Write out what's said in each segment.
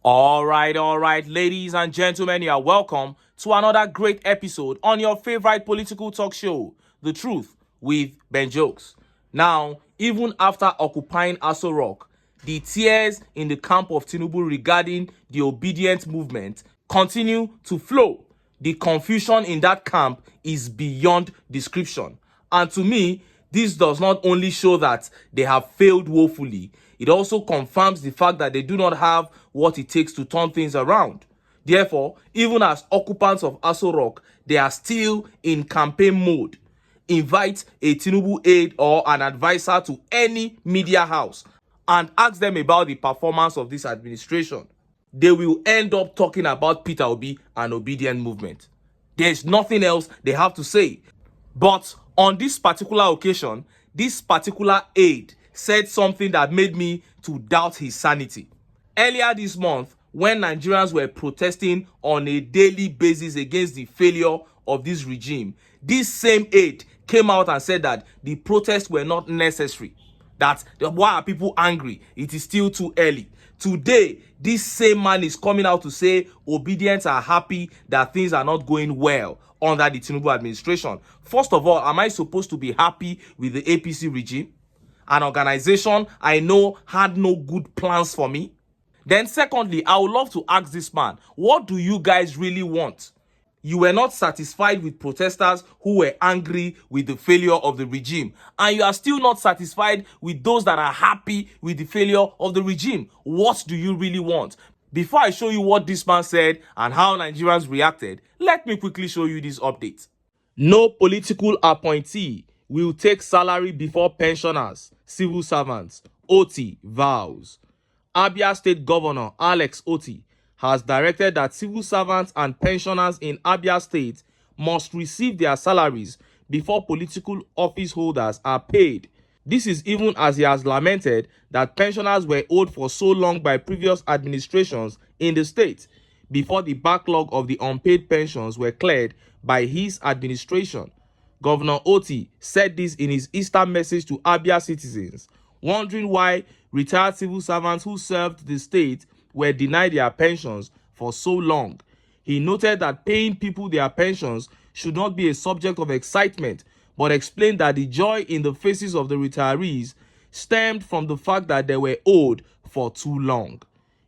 All right, ladies and gentlemen, you are welcome to another great episode on your favorite political talk show, The Truth with Ben Jokes. Now, even after occupying Aso Rock, the tears in the camp of Tinubu regarding the obedient movement continue to flow. The confusion in that camp is beyond description. And to me, this does not only show that they have failed woefully, it also confirms the fact that they do not have what it takes to turn things around. Therefore, even as occupants of Aso Rock, they are still in campaign mode. Invite a Tinubu aide or an advisor to any media house and ask them about the performance of this administration. They will end up talking about Peter Obi and obedient movement. There's nothing else they have to say. But on this particular occasion, this particular aide said something that made me to doubt his sanity. Earlier this month, when Nigerians were protesting on a daily basis against the failure of this regime, this same aide came out and said that the protests were not necessary. Why are people angry? It is still too early. Today, this same man is coming out to say Obedients are happy that things are not going well under the Tinubu administration. First of all, am I supposed to be happy with the APC regime? An organization I know had no good plans for me? Then secondly, I would love to ask this man, what do you guys really want? You were not satisfied with protesters who were angry with the failure of the regime, and you are still not satisfied with those that are happy with the failure of the regime. What do you really want? Before I show you what this man said and how Nigerians reacted, let me quickly show you this update. No political appointee will take salary before pensioners, civil servants, OTTI vows. Abia State Governor Alex OTTI has directed that civil servants and pensioners in Abia State must receive their salaries before political office holders are paid. This is even as he has lamented that pensioners were owed for so long by previous administrations in the state before the backlog of the unpaid pensions were cleared by his administration. Governor OTTI said this in his Easter message to Abia citizens, wondering why retired civil servants who served the state were denied their pensions for so long. He noted that paying people their pensions should not be a subject of excitement, but explained that the joy in the faces of the retirees stemmed from the fact that they were owed for too long.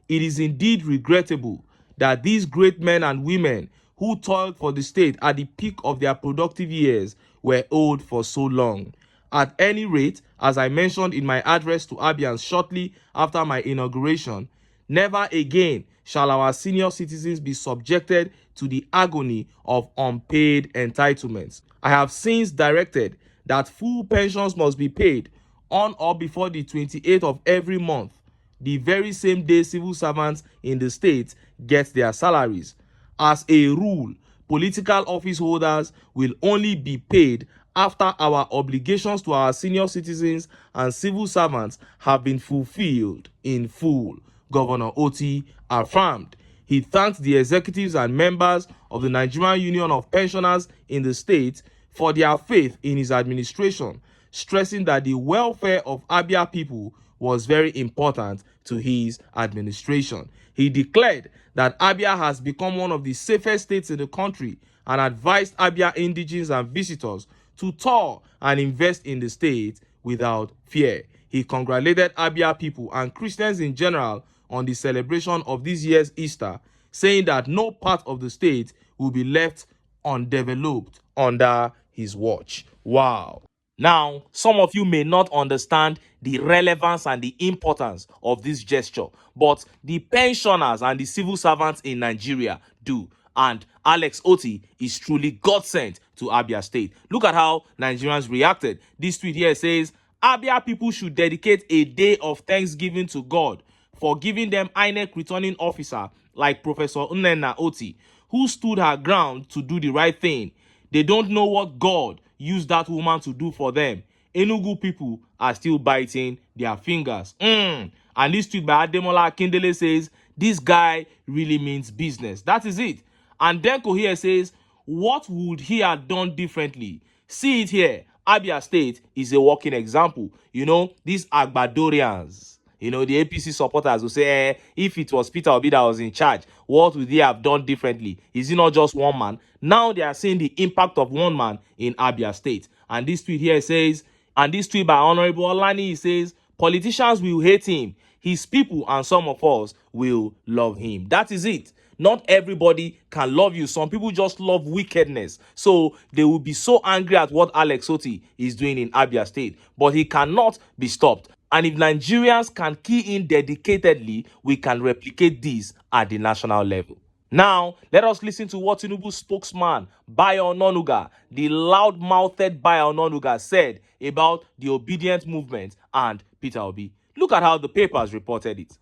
It is indeed regrettable that these great men and women who toiled for the state at the peak of their productive years were owed for so long. At any rate, as I mentioned in my address to Abians shortly after my inauguration, never again shall our senior citizens be subjected to the agony of unpaid entitlements. I have since directed that full pensions must be paid on or before the 28th of every month, the very same day civil servants in the state get their salaries. As a rule, political office holders will only be paid after our obligations to our senior citizens and civil servants have been fulfilled in full, Governor OTTI affirmed. He thanked the executives and members of the Nigerian Union of Pensioners in the state for their faith in his administration, stressing that the welfare of Abia people was very important to his administration. He declared that Abia has become one of the safest states in the country and advised Abia indigents and visitors to tour and invest in the state without fear. He congratulated Abia people and Christians in general on the celebration of this year's Easter, saying that no part of the state will be left undeveloped under his watch. Wow. Now, some of you may not understand the relevance and the importance of this gesture, but the pensioners and the civil servants in Nigeria do. And Alex OTTI is truly God sent to Abia State. Look at how Nigerians reacted. This tweet here says, Abia people should dedicate a day of thanksgiving to God for giving them INEC returning officer like Professor Nnenna OTTI, who stood her ground to do the right thing. They don't know what God used that woman to do for them. Enugu people are still biting their fingers. And this tweet by Ademola Akindele says, this guy really means business. That is it. And Denko here says, what would he have done differently? See it here. Abia State is a walking example. You know, these Agbadorians, You know, the APC supporters will say, if it was Peter Obi that was in charge, what would he have done differently? Is he not just one man? Now they are seeing the impact of one man in Abia State. And this tweet here says, and this tweet by Honorable Olani says, politicians will hate him. His people and some of us will love him. That is it. Not everybody can love you. Some people just love wickedness. So they will be so angry at what Alex Otti is doing in Abia State. But he cannot be stopped. And if Nigerians can key in dedicatedly, we can replicate this at the national level. Now, let us listen to what Tinubu spokesman Bayo Ononuga, the loud-mouthed Bayo Ononuga, said about the Obidient movement and Peter Obi. Look at how the papers reported it.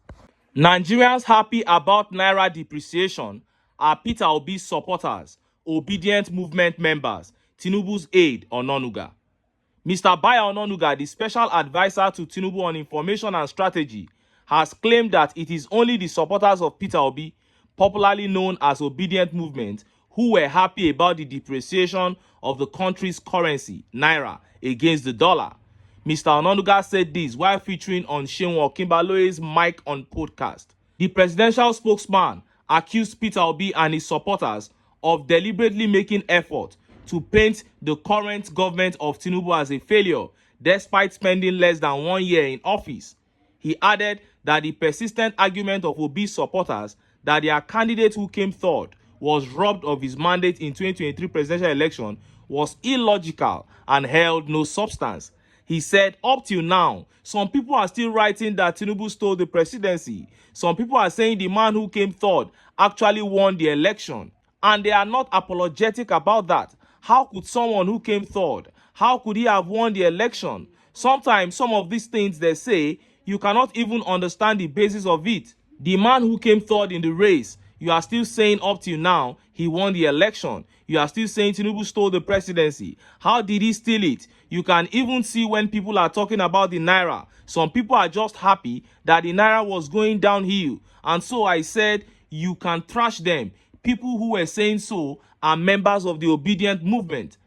Nigerians happy about Naira depreciation are Peter Obi's supporters, Obidient movement members, Tinubu's aide Ononuga. Mr. Bayo Ononuga, the special advisor to Tinubu on information and strategy, has claimed that it is only the supporters of Peter Obi, popularly known as Obidient Movement, who were happy about the depreciation of the country's currency, Naira, against the dollar. Mr. Ononuga said this while featuring on Seun Okinbaloye's Mic on podcast. The presidential spokesman accused Peter Obi and his supporters of deliberately making effort to paint the current government of Tinubu as a failure, despite spending less than 1 year in office. He added that the persistent argument of Obi's supporters that their candidate who came third was robbed of his mandate in 2023 presidential election was illogical and held no substance. He said, up till now, some people are still writing that Tinubu stole the presidency. Some people are saying the man who came third actually won the election. And they are not apologetic about that. How could someone who came third, how could he have won the election? Sometimes some of these things they say, you cannot even understand the basis of it. The man who came third in the race, you are still saying up till now, he won the election. You are still saying Tinubu stole the presidency. How did he steal it? You can even see when people are talking about the Naira. Some people are just happy that the Naira was going downhill. And so I said, you can trash them. People who were saying so are members of the Obidient movement.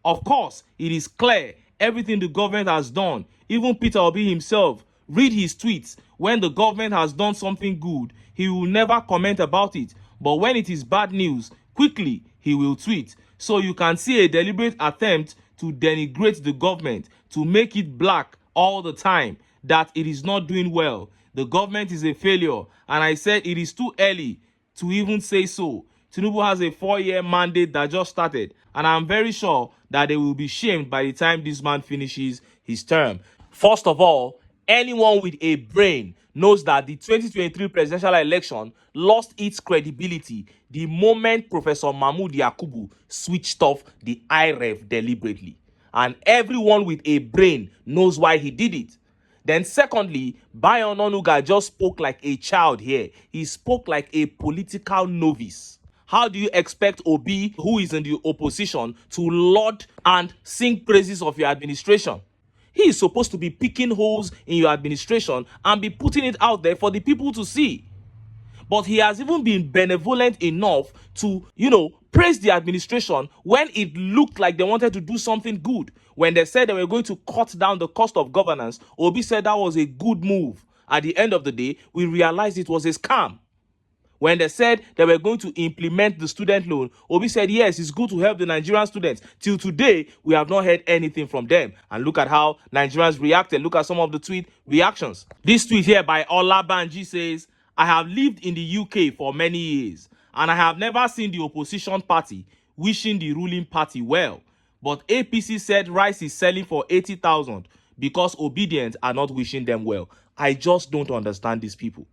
Of course, it is clear everything the government has done. Even Peter Obi himself, read his tweets. When the government has done something good, he will never comment about it. But when it is bad news, quickly he will tweet. So you can see a deliberate attempt to denigrate the government, to make it black all the time, that it is not doing well. The government is a failure. And I said it is too early to even say so. Tinubu has a 4-year mandate that just started. And I'm very sure that they will be shamed by the time this man finishes his term. First of all, anyone with a brain knows that the 2023 presidential election lost its credibility the moment Professor Mahmood Yakubu switched off the IREF deliberately. And everyone with a brain knows why he did it. Then secondly, Bayo Ononuga just spoke like a child here. He spoke like a political novice. How do you expect Obi, who is in the opposition, to laud and sing praises of your administration? He is supposed to be picking holes in your administration and be putting it out there for the people to see. But he has even been benevolent enough to, praise the administration when it looked like they wanted to do something good. When they said they were going to cut down the cost of governance, Obi said that was a good move. At the end of the day, we realized it was a scam. When they said they were going to implement the student loan, Obi said, yes, it's good to help the Nigerian students. Till today, we have not heard anything from them. And look at how Nigerians reacted. Look at some of the tweet reactions. This tweet here by Olabanji says, I have lived in the UK for many years, and I have never seen the opposition party wishing the ruling party well. But APC said rice is selling for 80,000 because Obidient are not wishing them well. I just don't understand these people.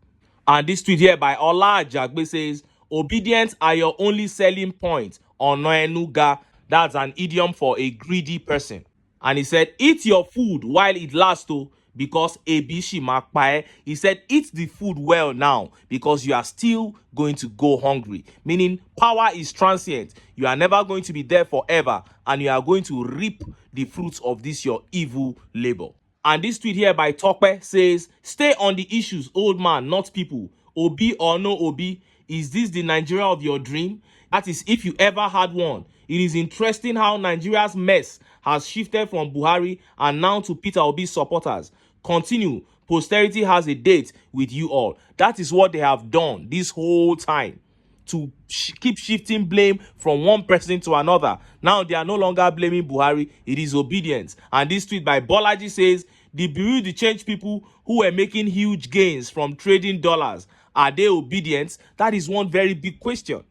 And this tweet here by Ola Jagbe says, Obedience are your only selling point on Noenuga. That's an idiom for a greedy person. And he said, eat your food while it lasts, because Ebishi Makpae, he said, eat the food well now, because you are still going to go hungry. Meaning, power is transient. You are never going to be there forever, and you are going to reap the fruits of this your evil labor. And this tweet here by Tokpe says, stay on the issues, old man, not people. Obi or no Obi, is this the Nigeria of your dream? That is, if you ever had one. It is interesting how Nigeria's mess has shifted from Buhari and now to Peter Obi's supporters. Continue. Posterity has a date with you all. That is what they have done this whole time, to keep shifting blame from one person to another. Now they are no longer blaming Buhari, it is Obedience. And this tweet by Bolaji says, the Bureau de Change people who were making huge gains from trading dollars, are they obedient? That is one very big question.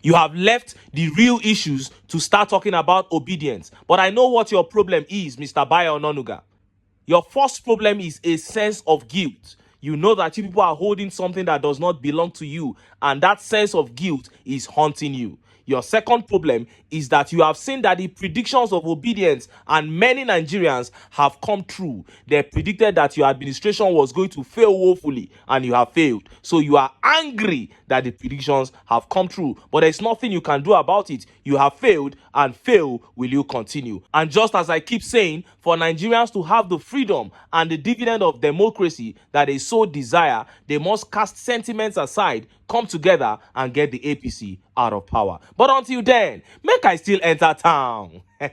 You have left the real issues to start talking about obedience. But I know what your problem is, Mr. Bayo Ononuga. Your first problem is a sense of guilt. You know that you people are holding something that does not belong to you, and that sense of guilt is haunting you. Your second problem is that you have seen that the predictions of Obedience and many Nigerians have come true. They predicted that your administration was going to fail woefully, and you have failed. So you are angry that the predictions have come true, but there's nothing you can do about it. You have failed, and fail will you continue. And just as I keep saying, for Nigerians to have the freedom and the dividend of democracy that they so desire, they must cast sentiments aside, come together, and get the APC out of power. But until then, make I still enter town. Make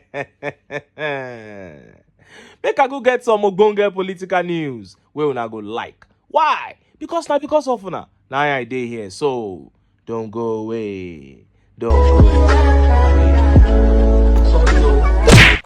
I go get some ogbonge political news wey una go like. Why? Because of una. Now I dey here, so don't go away. Don't go away.